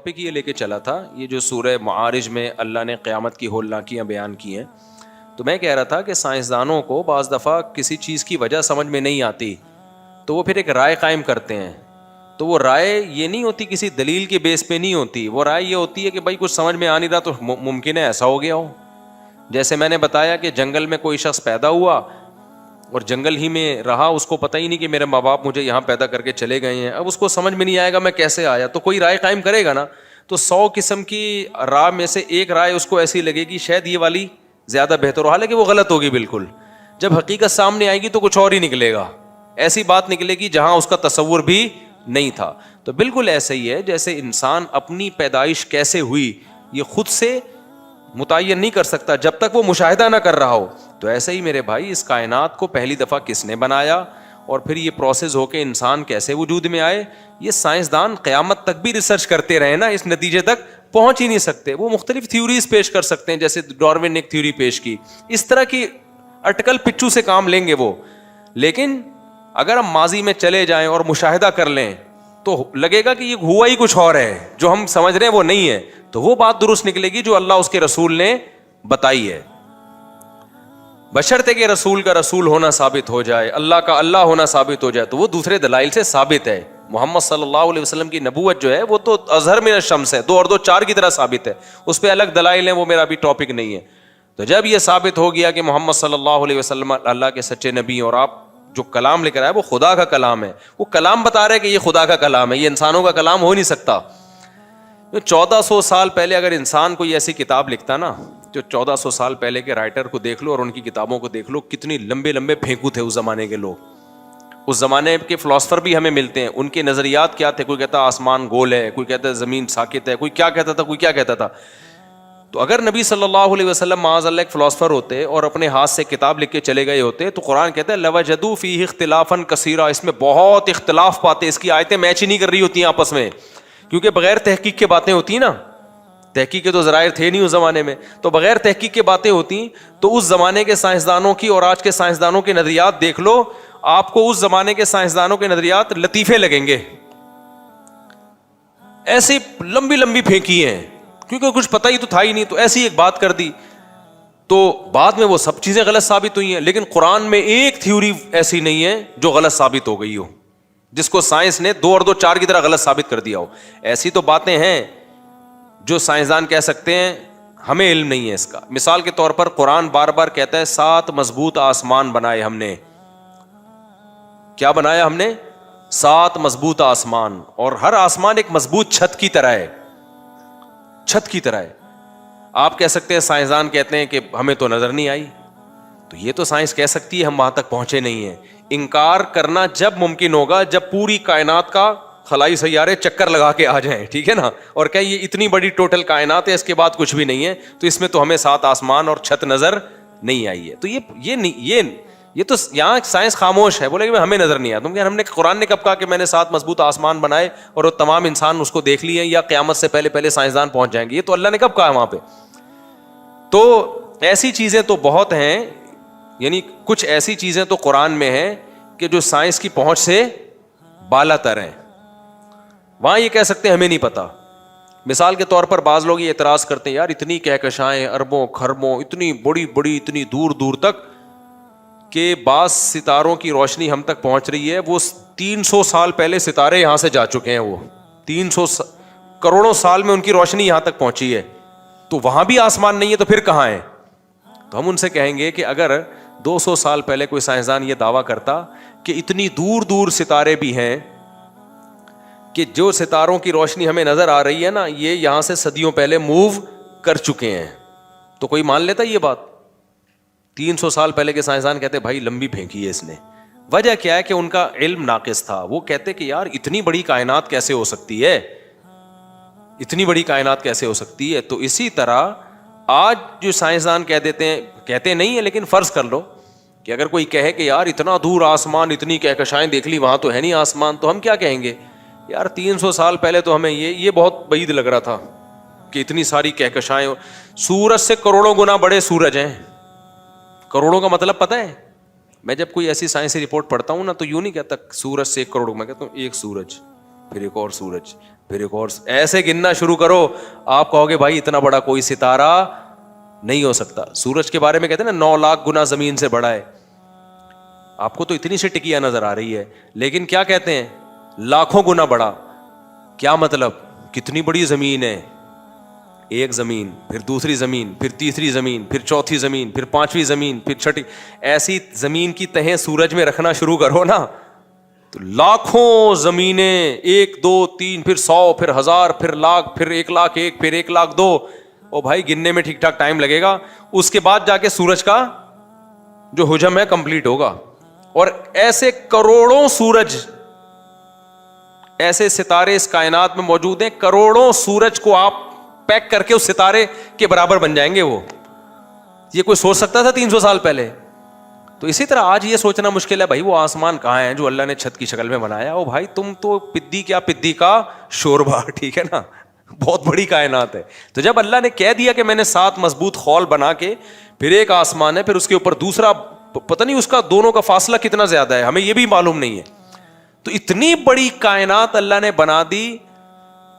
Topic یہ لے کے چلا تھا, یہ جو سورہ معارج میں اللہ نے قیامت کی ہولناکیاں بیان کی ہیں, تو میں کہہ رہا تھا کہ سائنسدانوں کو بعض دفعہ کسی چیز کی وجہ سمجھ میں نہیں آتی تو وہ پھر ایک رائے قائم کرتے ہیں. تو وہ رائے یہ نہیں ہوتی کسی دلیل کے بیس پہ نہیں ہوتی, وہ رائے یہ ہوتی ہے کہ بھائی کچھ سمجھ میں آ نہیں رہا تو ممکن ہے ایسا ہو گیا ہو. جیسے میں نے بتایا کہ جنگل میں کوئی شخص پیدا ہوا اور جنگل ہی میں رہا, اس کو پتہ ہی نہیں کہ میرے ماں باپ مجھے یہاں پیدا کر کے چلے گئے ہیں, اب اس کو سمجھ میں نہیں آئے گا میں کیسے آیا, تو کوئی رائے قائم کرے گا نا. تو 100 قسم کی رائے میں سے ایک رائے اس کو ایسی لگے گی شاید یہ والی زیادہ بہتر ہو, حالانکہ وہ غلط ہوگی بالکل. جب حقیقت سامنے آئے گی تو کچھ اور ہی نکلے گا, ایسی بات نکلے گی جہاں اس کا تصور بھی نہیں تھا. تو بالکل ایسے ہی ہے جیسے انسان اپنی پیدائش کیسے ہوئی یہ خود سے متعین نہیں کر سکتا جب تک وہ مشاہدہ نہ کر رہا ہو. تو ایسے ہی میرے بھائی اس کائنات کو پہلی دفعہ کس نے بنایا اور پھر یہ پروسیس ہو کے انسان کیسے وجود میں آئے, یہ سائنسدان قیامت تک بھی ریسرچ کرتے رہے نا, اس نتیجے تک پہنچ ہی نہیں سکتے. وہ مختلف تھیوریز پیش کر سکتے ہیں, جیسے ڈارون نے ایک تھیوری پیش کی, اس طرح کی اٹکل پچو سے کام لیں گے وہ. لیکن اگر ہم ماضی میں چلے جائیں اور مشاہدہ کر لیں تو لگے گا کہ یہ ہوا ہی کچھ اور ہے, جو ہم سمجھ رہے ہیں وہ نہیں ہے. تو وہ بات درست نکلے گی جو اللہ اس کے رسول نے بتائی ہے, بشرطے کہ رسول کا رسول ہونا ثابت ہو جائے, اللہ کا اللہ ہونا ثابت ہو جائے, تو وہ دوسرے دلائل سے ثابت ہے. محمد صلی اللہ علیہ وسلم کی نبوت جو ہے وہ تو اظہر من الشمس ہے, 2 اور 2 4 کی طرح ثابت ہے. اس پہ الگ دلائل ہیں, وہ میرا بھی ٹاپک نہیں ہے. تو جب یہ ثابت ہو گیا کہ محمد صلی اللہ علیہ وسلم اللہ کے سچے نبی, اور آپ جو کلام لے کر آئے وہ خدا کا کلام ہے, وہ کلام بتا رہے کہ یہ خدا کا کلام ہے, یہ انسانوں کا کلام ہو نہیں سکتا. 1400 سال پہلے اگر انسان کوئی ایسی کتاب لکھتا نا, جو 1400 سال پہلے کے رائٹر کو دیکھ لو اور ان کی کتابوں کو دیکھ لو, کتنی لمبے لمبے پھینکو تھے اس زمانے کے لوگ. اس زمانے کے فلاسفر بھی ہمیں ملتے ہیں, ان کے نظریات کیا تھے, کوئی کہتا آسمان گول ہے, کوئی کہتا زمین ساکت ہے, کوئی کیا کہتا تھا, کوئی کیا کہتا تھا. تو اگر نبی صلی اللہ علیہ وسلم معاذ اللہ ایک فلاسفر ہوتے اور اپنے ہاتھ سے کتاب لکھ کے چلے گئے ہوتے, تو قرآن کہتا ہے لوجدوا فیہ اختلافا کثیرا, اس میں بہت اختلاف پاتے, اس کی آیتیں میچ ہی نہیں کر رہی ہوتی ہیں آپس میں, کیونکہ بغیر تحقیق کے باتیں ہوتی ہیں نا. تحقیق کے تو ذرائع تھے نہیں اس زمانے میں, تو بغیر تحقیق کے باتیں ہوتی. تو اس زمانے کے سائنسدانوں کی اور آج کے سائنسدانوں کے نظریات دیکھ لو, آپ کو اس زمانے کے سائنسدانوں کے نظریات لطیفے لگیں گے, ایسی لمبی لمبی پھینکی ہیں, کیونکہ کچھ پتہ ہی تو تھا ہی نہیں, تو ایسی ایک بات کر دی. تو بعد میں وہ سب چیزیں غلط ثابت ہوئی ہیں, لیکن قرآن میں ایک تھیوری ایسی نہیں ہے جو غلط ثابت ہو گئی ہو, جس کو سائنس نے 2 اور 2 4 کی طرح غلط ثابت کر دیا ہو. ایسی تو باتیں ہیں جو سائنسدان کہہ سکتے ہیں, ہمیں علم نہیں ہے اس کا. مثال کے طور پر قرآن بار بار کہتا ہے 7 مضبوط آسمان بنائے ہم نے. کیا بنایا ہم نے؟ 7 مضبوط آسمان, اور ہر آسمان ایک مضبوط چھت کی طرح ہے, چھت کی طرح ہے. آپ کہہ سکتے ہیں سائنسدان کہتے ہیں کہ ہمیں تو نظر نہیں آئی, تو یہ تو سائنس کہہ سکتی ہے, ہم وہاں تک پہنچے نہیں ہیں. انکار کرنا جب ممکن ہوگا جب پوری کائنات کا خلائی سیارے چکر لگا کے آ جائیں, ٹھیک ہے نا, اور کہ یہ اتنی بڑی ٹوٹل کائنات ہے, اس کے بعد کچھ بھی نہیں ہے, تو اس میں تو ہمیں 7 آسمان اور چھت نظر نہیں آئی ہے. تو یہ تو یہاں سائنس خاموش ہے, بولے کہ ہمیں نظر نہیں آیا. تم کہ ہم نے, قرآن نے کب کہا کہ میں نے 7 مضبوط آسمان بنائے اور وہ تمام انسان اس کو دیکھ لیے, یا قیامت سے پہلے پہلے سائنسدان پہنچ جائیں گے, یہ تو اللہ نے کب کہا وہاں پہ. تو ایسی چیزیں تو بہت ہیں, یعنی کچھ ایسی چیزیں تو قرآن میں ہیں کہ جو سائنس کی پہنچ سے بالا تر ہیں. وہاں یہ کہہ سکتے ہیں ہمیں نہیں پتا. مثال کے طور پر بعض لوگ یہ اعتراض کرتے ہیں, یار اتنی کہکشائیں, اربوں خربوں, اتنی بڑی بڑی, اتنی دور دور تک, کہ بعض ستاروں کی روشنی ہم تک پہنچ رہی ہے. وہ 300 سال پہلے ستارے یہاں سے جا چکے ہیں, وہ 300 کروڑوں سال میں ان کی روشنی یہاں تک پہنچی ہے, تو وہاں بھی آسمان نہیں ہے, تو پھر کہاں ہے؟ تو ہم ان سے کہیں گے کہ اگر 200 سال پہلے کوئی سائنسدان یہ دعویٰ کرتا کہ اتنی دور دور ستارے بھی ہیں, کہ جو ستاروں کی روشنی ہمیں نظر آ رہی ہے نا, یہ یہاں سے صدیوں پہلے موو کر چکے ہیں, تو کوئی مان لیتا یہ بات؟ 300 سال پہلے کے سائنسدان کہتے بھائی لمبی پھینکی ہے اس نے. وجہ کیا ہے کہ ان کا علم ناقص تھا. وہ کہتے کہ یار اتنی بڑی کائنات کیسے ہو سکتی ہے, اتنی بڑی کائنات کیسے ہو سکتی ہے. تو اسی طرح آج جو سائنسدان کہہ دیتے ہیں, کہتے نہیں ہیں لیکن فرض کر لو کہ اگر کوئی کہے کہ یار اتنا دور آسمان, اتنی کہکشائیں دیکھ لی, وہاں تو ہے نہیں آسمان, تو ہم کیا کہیں گے؟ یار 300 سال پہلے تو ہمیں یہ بہت بعید لگ رہا تھا کہ اتنی ساری کہکشائیں. سورج سے کروڑوں گنا بڑے سورج ہیں. کروڑوں کا مطلب پتہ ہے؟ میں جب کوئی ایسی سائنسی رپورٹ پڑھتا ہوں نا, تو یوں نہیں کہتا سورج سے 1 کروڑ, میں کہتا ہوں ایک سورج, پھر ایک اور سورج، پھر ایک اور، ایسے گننا شروع کرو. آپ کہو گے بھائی اتنا بڑا کوئی ستارہ نہیں ہو سکتا. سورج کے بارے میں کہتے ہیں نا 9 لاکھ گنا زمین سے بڑا ہے. آپ کو تو اتنی سی ٹکیا نظر آ رہی ہے، لیکن کیا کہتے ہیں لاکھوں گنا بڑا. کیا مطلب؟ کتنی بڑی زمین ہے. ایک زمین، پھر دوسری زمین، پھر تیسری زمین، پھر چوتھی زمین، پھر پانچویں زمین، پھر چھٹی. ایسی زمین کی تہیں سورج میں رکھنا شروع کرو نا تو لاکھوں زمینیں، 1 2 3 پھر 100 پھر 1000 پھر لاکھ پھر 1,00,001 پھر 1,02,000. او بھائی گننے میں ٹھیک ٹھاک ٹائم لگے گا. اس کے بعد جا کے سورج کا جو حجم ہے کمپلیٹ ہوگا. اور ایسے کروڑوں سورج، ایسے ستارے اس کائنات میں موجود ہیں، کروڑوں سورج کو آپ پیک کر کے اس ستارے کے برابر بن جائیں گے. وہ یہ کوئی سوچ سکتا تھا 300 سال پہلے؟ تو اسی طرح آج یہ سوچنا مشکل ہے بھائی وہ آسمان کہاں ہے جو اللہ نے چھت کی شکل میں بنایا. او بھائی تم تو پدی کیا پدی کا شوربا، ٹھیک ہے نا، بہت بڑی کائنات ہے. تو جب اللہ نے کہہ دیا کہ میں نے 7 مضبوط خول بنا کے، پھر ایک آسمان ہے، پھر اس کے اوپر دوسرا، پتہ نہیں اس کا دونوں کا فاصلہ کتنا زیادہ ہے، ہمیں یہ بھی معلوم نہیں ہے. تو اتنی بڑی کائنات اللہ نے بنا دی.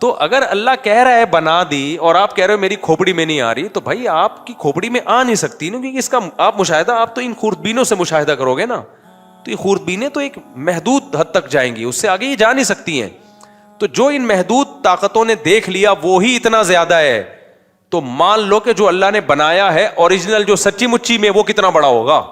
تو اگر اللہ کہہ رہا ہے بنا دی اور آپ کہہ رہے ہو میری کھوپڑی میں نہیں آ رہی، تو بھائی آپ کی کھوپڑی میں آ نہیں سکتی نا، کیونکہ اس کا آپ مشاہدہ، آپ تو ان خوردبینوں سے مشاہدہ کرو گے نا. تو یہ خوردبینیں تو ایک محدود حد تک جائیں گی، اس سے آگے یہ جا نہیں سکتی ہیں. تو جو ان محدود طاقتوں نے دیکھ لیا وہی اتنا زیادہ ہے. تو مان لو کہ جو اللہ نے بنایا ہے اوریجنل، جو سچی مچی میں، وہ کتنا بڑا ہوگا،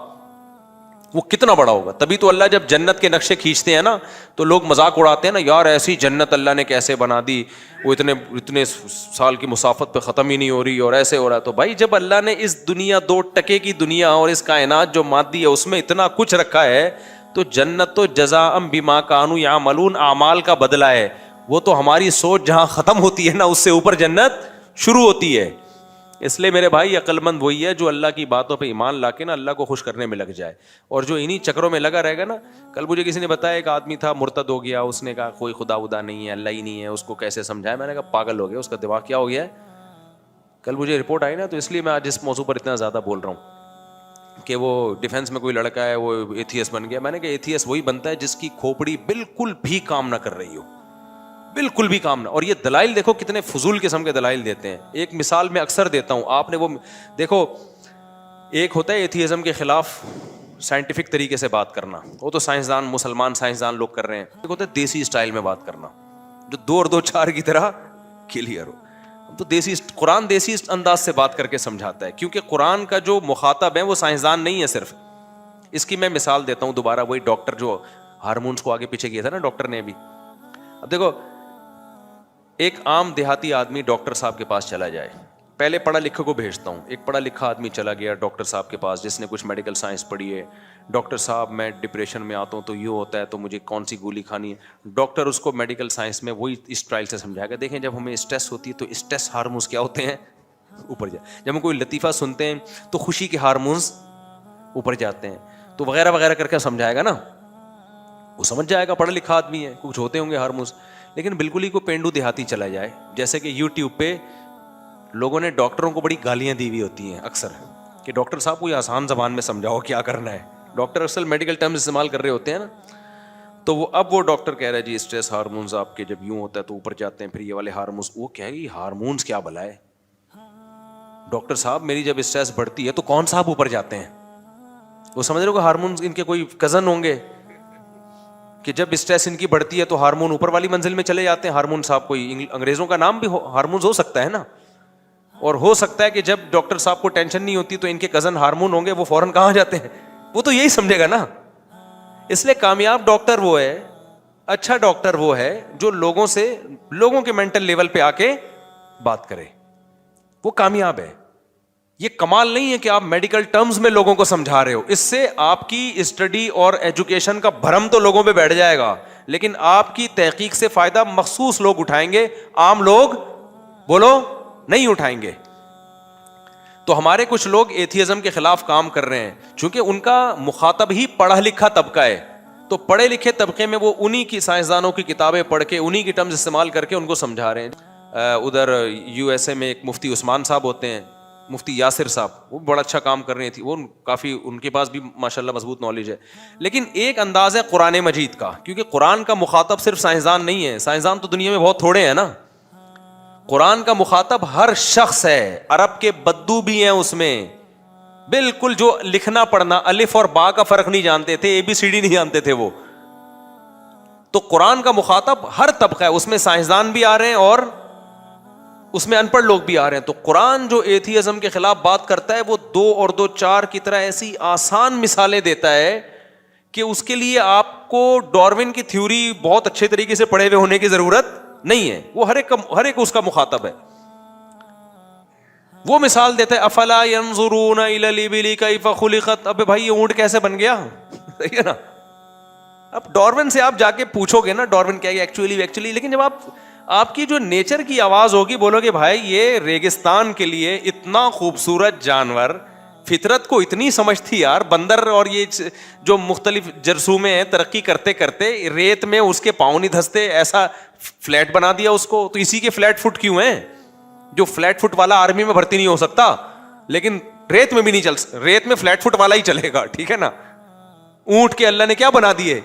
وہ کتنا بڑا ہوگا. تبھی تو اللہ جب جنت کے نقشے کھینچتے ہیں نا تو لوگ مذاق اڑاتے ہیں نا، یار ایسی جنت اللہ نے کیسے بنا دی، وہ اتنے سال کی مسافت پہ ختم ہی نہیں ہو رہی اور ایسے ہو رہا ہے. تو بھائی جب اللہ نے اس دنیا 2 ٹکے کی دنیا اور اس کائنات جو مادی ہے اس میں اتنا کچھ رکھا ہے، تو جنت تو جزاء بما کانوا یعملون، اعمال کا بدلہ ہے. وہ تو ہماری سوچ جہاں ختم ہوتی ہے نا اس سے اوپر جنت شروع ہوتی ہے. اس لیے میرے بھائی عقل مند وہی ہے جو اللہ کی باتوں پہ ایمان لا کے نا اللہ کو خوش کرنے میں لگ جائے، اور جو انہی چکروں میں لگا رہے گا نا. کل مجھے کسی نے بتایا ایک آدمی تھا مرتد ہو گیا، اس نے کہا کوئی خدا ودا نہیں ہے، اللہ ہی نہیں ہے، اس کو کیسے سمجھائے. میں نے کہا پاگل ہو گیا، اس کا دماغ کیا ہو گیا ہے. کل مجھے رپورٹ آئی نا، تو اس لیے میں آج اس موضوع پر اتنا زیادہ بول رہا ہوں کہ وہ ڈیفینس میں کوئی لڑکا ہے وہ ایتھیسٹ بن گیا. میں نے کہا ایتھیسٹ وہی بنتا ہے جس کی کھوپڑی بالکل بھی کام نہ کر رہی ہو، بالکل بھی کام نہ. اور یہ دلائل دیکھو کتنے فضول قسم کے دلائل دیتے ہیں. ایک مثال میں اکثر دیتا ہوں، آپ نے وہ دیکھو، ایک ہوتا ہے ایتھیزم کے خلاف سائنٹیفک طریقے سے بات کرنا، وہ تو سائنسدان، مسلمان سائنسدان لوگ کر رہے ہیں. ایک ہوتا ہے دیسی اسٹائل میں بات کرنا، جو 2 اور 2 4 کی طرح کلیئر ہو. تو دیسی قرآن دیسی انداز سے بات کر کے سمجھاتا ہے، کیونکہ قرآن کا جو مخاطب ہے وہ سائنسدان نہیں ہے صرف. اس کی میں مثال دیتا ہوں دوبارہ، وہی ڈاکٹر جو ہارمونس کو آگے پیچھے کیا تھا نا ڈاکٹر نے ابھی. اب دیکھو ایک عام دیہاتی آدمی ڈاکٹر صاحب کے پاس چلا جائے، پہلے پڑھا لکھا کو بھیجتا ہوں. ایک پڑھا لکھا آدمی چلا گیا ڈاکٹر صاحب کے پاس جس نے کچھ میڈیکل سائنس پڑھی ہے. ڈاکٹر صاحب میں ڈپریشن میں آتا ہوں تو یہ ہوتا ہے تو مجھے کون سی گولی کھانی ہے. ڈاکٹر اس کو میڈیکل سائنس میں وہی اس ٹرائل سے سمجھائے گا. دیکھیں جب ہمیں اسٹریس ہوتی ہے تو اسٹریس ہارمونس کیا ہوتے ہیں، اوپر جائے. جب ہم کوئی لطیفہ سنتے ہیں تو خوشی کے ہارمونس اوپر جاتے ہیں، تو وغیرہ وغیرہ کر کے سمجھائے گا نا. وہ سمجھ جائے گا، پڑھا لکھا آدمی ہے، کچھ ہوتے ہوں گے ہارمونس. لیکن بالکل ہی کو پینڈو دیہاتی چلا جائے، جیسے کہ یوٹیوب پہ لوگوں نے ڈاکٹروں کو بڑی گالیاں دی ہوئی ہوتی ہیں اکثر کہ ڈاکٹر صاحب کوئی آسان زبان میں سمجھاؤ کیا کرنا ہے. ڈاکٹر اصل میڈیکل ٹرمز استعمال کر رہے ہوتے ہیں نا. تو وہ اب وہ ڈاکٹر کہہ رہا ہے جی اسٹریس ہارمونز آپ کے جب یوں ہوتا ہے تو اوپر جاتے ہیں، پھر یہ والے ہارمونز. وہ کہہ گی ہارمونز کیا بلا ہے ڈاکٹر صاحب، میری جب اسٹریس بڑھتی ہے تو کون صاحب اوپر جاتے ہیں. وہ سمجھ رہے ہو کہ ہارمونز ان کے کوئی کزن ہوں گے کہ جب اسٹریس ان کی بڑھتی ہے تو ہارمون اوپر والی منزل میں چلے جاتے ہیں. ہارمون صاحب کوئی انگریزوں کا نام بھی ہارمونز ہو سکتا ہے نا. اور ہو سکتا ہے کہ جب ڈاکٹر صاحب کو ٹینشن نہیں ہوتی تو ان کے کزن ہارمون ہوں گے، وہ فوراً کہاں جاتے ہیں. وہ تو یہی سمجھے گا نا. اس لیے کامیاب ڈاکٹر وہ ہے، اچھا ڈاکٹر وہ ہے جو لوگوں کے مینٹل لیول پہ آ کے بات کرے، وہ کامیاب ہے. یہ کمال نہیں ہے کہ آپ میڈیکل ٹرمز میں لوگوں کو سمجھا رہے ہو، اس سے آپ کی اسٹڈی اور ایجوکیشن کا بھرم تو لوگوں پہ بیٹھ جائے گا، لیکن آپ کی تحقیق سے فائدہ مخصوص لوگ اٹھائیں گے، عام لوگ بولو نہیں اٹھائیں گے. تو ہمارے کچھ لوگ ایتھیزم کے خلاف کام کر رہے ہیں چونکہ ان کا مخاطب ہی پڑھا لکھا طبقہ ہے. تو پڑھے لکھے طبقے میں وہ انہی کی سائنسدانوں کی کتابیں پڑھ کے انہی کی ٹرمز استعمال کر کے ان کو سمجھا رہے ہیں. ادھر USA میں ایک مفتی عثمان صاحب ہوتے ہیں، مفتی یاسر صاحب, وہ بڑا اچھا کام کر رہی تھی, وہ کافی ان کے پاس بھی ماشاءاللہ مضبوط نالج ہے. لیکن ایک انداز ہے قرآن مجید کا, کیونکہ قرآن کا مخاطب صرف سائنسدان نہیں ہے, سائنسدان تو دنیا میں بہت تھوڑے ہیں نا. قرآن کا مخاطب ہر شخص ہے, عرب کے بدو بھی ہیں اس میں, بالکل جو لکھنا پڑھنا الف اور با کا فرق نہیں جانتے تھے, ABCD نہیں جانتے تھے وہ. تو قرآن کا مخاطب ہر طبقہ ہے, اس میں سائنسدان بھی آ رہے ہیں اور اس میں ان پڑھ لوگ بھی آ رہے ہیں. تو قرآن جو ایتھیزم کے خلاف بات کرتا ہے وہ 2 اور 2 4 کی طرح ایسی آسان مثالیں دیتا ہے کہ اس کے لیے آپ کو ڈاروین کی تھیوری بہت اچھے طریقے سے پڑھے ہوئے ہونے کی ضرورت نہیں ہے. وہ ہر ایک اس کا مخاطب ہے. وہ مثال دیتا ہے افلا ينظرون الى الابل كيف خلقت. ابے بھائی یہ اونٹ کیسے بن گیا, صحیح ہے نا. اب ڈاروین سے آپ جا کے پوچھو گے نا ڈاروین کیا ہے ایکچولی, لیکن جب آپ کی جو نیچر کی آواز ہوگی بولو گے بھائی یہ ریگستان کے لیے اتنا خوبصورت جانور, فطرت کو اتنی سمجھ تھی یار. بندر اور یہ جو مختلف جرثومے ہیں ترقی کرتے کرتے ریت میں اس کے پاؤں نہیں دھستے, ایسا فلیٹ بنا دیا اس کو. تو اسی کے فلیٹ فٹ کیوں ہیں, جو فلیٹ فٹ والا آرمی میں بھرتی نہیں ہو سکتا لیکن ریت میں بھی نہیں چل, ریت میں فلیٹ فٹ والا ہی چلے گا, ٹھیک ہے نا. اونٹ کے اللہ نے کیا بنا دیے,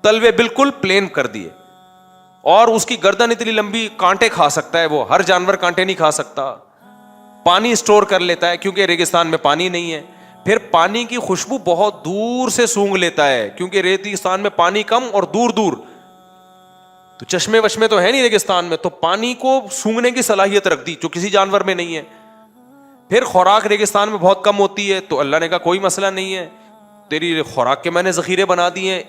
تلوے بالکل پلین کر دیے, اور اس کی گردن اتنی لمبی, کانٹے کھا سکتا ہے وہ, ہر جانور کانٹے نہیں کھا سکتا. پانی اسٹور کر لیتا ہے کیونکہ ریگستان میں پانی نہیں ہے. پھر پانی کی خوشبو بہت دور سے سونگ لیتا ہے کیونکہ ریگستان میں پانی کم اور دور دور, تو چشمے وشمے تو ہے نہیں ریگستان میں, تو پانی کو سونگنے کی صلاحیت رکھ دی جو کسی جانور میں نہیں ہے. پھر خوراک ریگستان میں بہت کم ہوتی ہے, تو اللہ نے کہا کوئی مسئلہ نہیں ہے, تیری خوراک کے میں نے ذخیرے بنا دیے,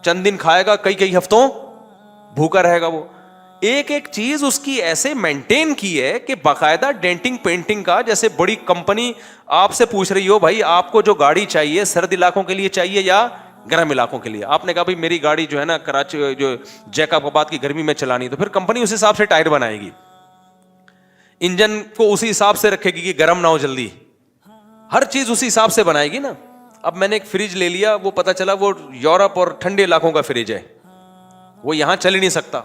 چند دن کھائے گا, کئی ہفتوں بھوکا رہے گا وہ. ایک ایک چیز اس کی ایسے مینٹین کی ہے کہ باقاعدہ ڈینٹنگ پینٹنگ کا, جیسے بڑی کمپنی آپ سے پوچھ رہی ہو بھائی آپ کو جو گاڑی چاہیے سرد علاقوں کے لیے چاہیے یا گرم علاقوں کے لیے. آپ نے کہا بھائی میری گاڑی جو ہے نا کراچی جو جیکب آباد کی گرمی میں چلانی, تو پھر کمپنی اس حساب سے ٹائر بنائے گی, انجن کو اسی حساب سے رکھے گی کہ گرم نہ ہو جلدی, ہر چیز اسی حساب سے بنائے گی نا. اب میں نے ایک فریج لے لیا, وہ پتا چلا وہ یورپ اور ٹھنڈے علاقوں کا فریج ہے, وہ یہاں چل ہی نہیں سکتا.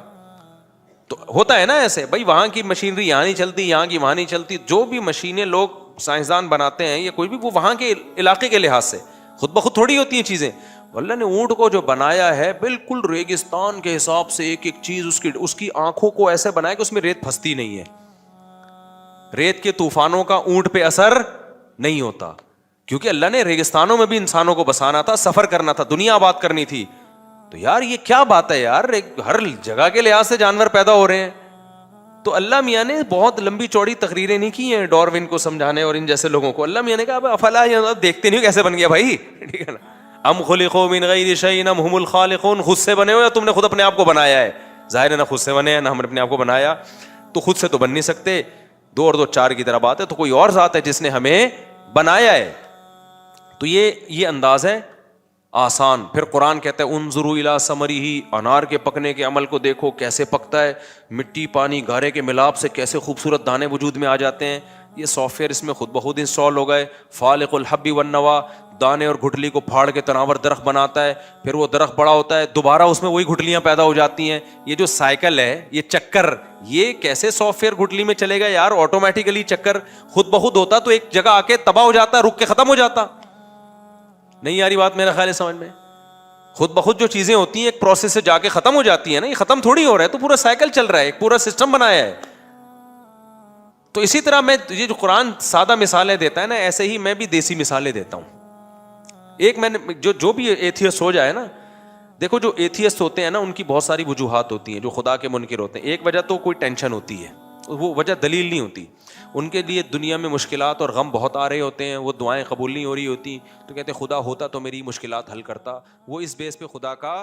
تو ہوتا ہے نا ایسے, بھائی وہاں کی مشینری یہاں نہیں چلتی, یہاں کی وہاں نہیں چلتی. جو بھی مشینیں لوگ سائنسدان بناتے ہیں یا کوئی بھی, وہ وہاں کے علاقے کے لحاظ سے خود بخود تھوڑی ہوتی ہیں چیزیں. اللہ نے اونٹ کو جو بنایا ہے بالکل ریگستان کے حساب سے, ایک ایک چیز اس کی آنکھوں کو ایسے بنایا کہ اس میں ریت پھنستی نہیں ہے. ریت کے طوفانوں کا اونٹ پہ اثر نہیں ہوتا, کیونکہ اللہ نے ریگستانوں میں بھی انسانوں کو بسانا تھا, سفر کرنا تھا, دنیا آباد کرنی تھی. تو یار یہ کیا بات ہے یار, ہر جگہ کے لحاظ سے جانور پیدا ہو رہے ہیں. تو اللہ میاں نے بہت لمبی چوڑی تقریریں نہیں کی ہیں ڈاروین کو سمجھانے اور ان جیسے لوگوں کو. اللہ میاں نے کہا افلا دیکھتے نہیں کیسے بن گیا بھائی, ٹھیک ہے نا. ام خلقوا من غیر شیء ام هم الخالقون, خود سے بنے ہو یا تم نے خود اپنے آپ کو بنایا ہے. ظاہر ہے نہ خود سے بنے ہیں نہ ہم نے اپنے آپ کو بنایا, تو خود سے تو بن نہیں سکتے. 2 اور 2 4 کی طرح بات ہے, تو کوئی اور ذات ہے جس نے ہمیں بنایا ہے. تو یہ انداز ہے آسان. پھر قرآن کہتا ہے انظروا الی ثمرہ, انار کے پکنے کے عمل کو دیکھو کیسے پکتا ہے, مٹی پانی گارے کے ملاپ سے کیسے خوبصورت دانے وجود میں آ جاتے ہیں. یہ سافٹ ویئر اس میں خود بخود انسٹال ہو گئے. فالق الحب والنوى, دانے اور گٹھلی کو پھاڑ کے تناور درخت بناتا ہے, پھر وہ درخت بڑا ہوتا ہے, دوبارہ اس میں وہی گٹھلیاں پیدا ہو جاتی ہیں. یہ جو سائیکل ہے, یہ چکر, یہ کیسے سافٹ ویئر گٹھلی میں چلے گا یار. آٹومیٹیکلی چکر خود بخود ہوتا تو ایک جگہ آ کے تباہ ہو جاتا, رک کے ختم ہو جاتا. نہیں یاری بات میرا خیال ہے سمجھ میں. خود بخود جو چیزیں ہوتی ہیں ایک پروسیس سے جا کے ختم ہو جاتی ہیں نا, یہ ختم تھوڑی ہو رہا ہے, تو پورا سائیکل چل رہا ہے, ایک پورا سسٹم بنایا ہے. تو اسی طرح میں یہ جو قرآن سادہ مثالیں دیتا ہے نا, ایسے ہی میں بھی دیسی مثالیں دیتا ہوں. ایک میں نے جو بھی ایتھیسٹ ہو جائے نا, دیکھو جو ایتھیسٹ ہوتے ہیں نا ان کی بہت ساری وجوہات ہوتی ہیں, جو خدا کے منکر ہوتے ہیں. ایک وجہ تو کوئی ٹینشن ہوتی ہے, وہ وجہ دلیل نہیں ہوتی. ان کے لیے دنیا میں مشکلات اور غم بہت آ رہے ہوتے ہیں, وہ دعائیں قبول نہیں ہو رہی ہوتی, تو کہتے ہیں خدا ہوتا تو میری مشکلات حل کرتا. وہ اس بیس پہ خدا کا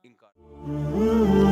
انکار.